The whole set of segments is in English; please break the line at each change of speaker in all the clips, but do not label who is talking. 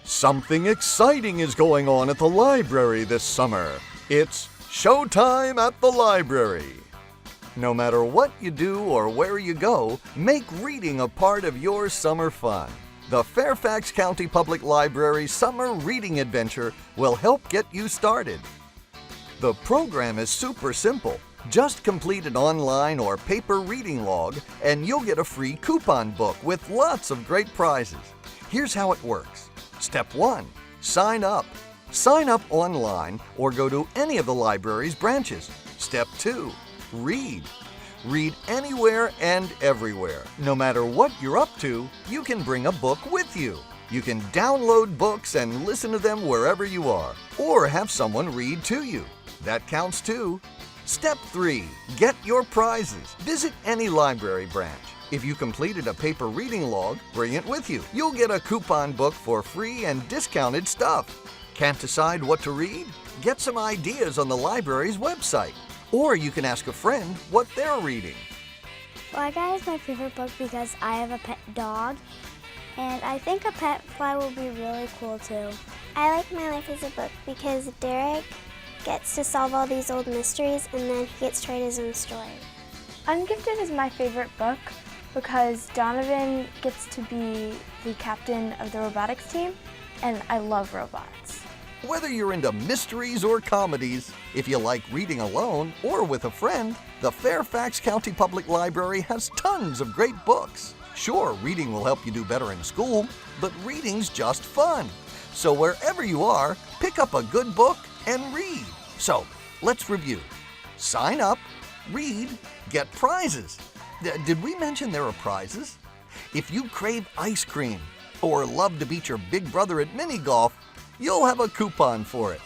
Something exciting is going on at the library this summer. It's showtime at the library. No matter what you do or where you go, make reading a part of your summer fun. The Fairfax County Public Library Summer Reading Adventure will help get you started. The program is super simple. Just complete an online or paper reading log and you'll get a free coupon book with lots of great prizes. Here's how it works. Step 1. Sign up. Sign up online or go to any of the library's branches. Step 2. Read. Read anywhere and everywhere. No matter what you're up to, you can bring a book with you. You can download books and listen to them wherever you are, or have someone read to you. That counts too. Step 3. Get your prizes. Visit any library branch. If you completed a paper reading log, bring it with you. You'll get a coupon book for free and discounted stuff. Can't decide what to read? Get some ideas on the library's website. Or you can ask a friend what they're reading.
Fly Guy is my favorite book because I have a pet dog, and I think a pet fly will be really cool too.
I like My Life as a Book because Derek gets to solve all these old mysteries and then he gets to write his own story.
Ungifted is my favorite book because Donovan gets to be the captain of the robotics team, and I love robots.
Whether you're into mysteries or comedies, if you like reading alone or with a friend, the Fairfax County Public Library has tons of great books. Sure, reading will help you do better in school, but reading's just fun. So wherever you are, pick up a good book and read. So, let's review. Sign up, read, get prizes. Did we mention there are prizes? If you crave ice cream or love to beat your big brother at mini golf, you'll have a coupon for it.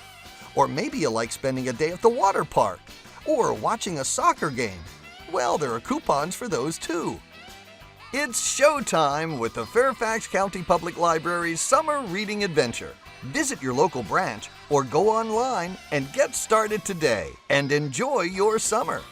Or maybe you like spending a day at the water park or watching a soccer game. Well, there are coupons for those too. It's showtime with the Fairfax County Public Library's Summer Reading Adventure. Visit your local branch or go online and get started today and enjoy your summer.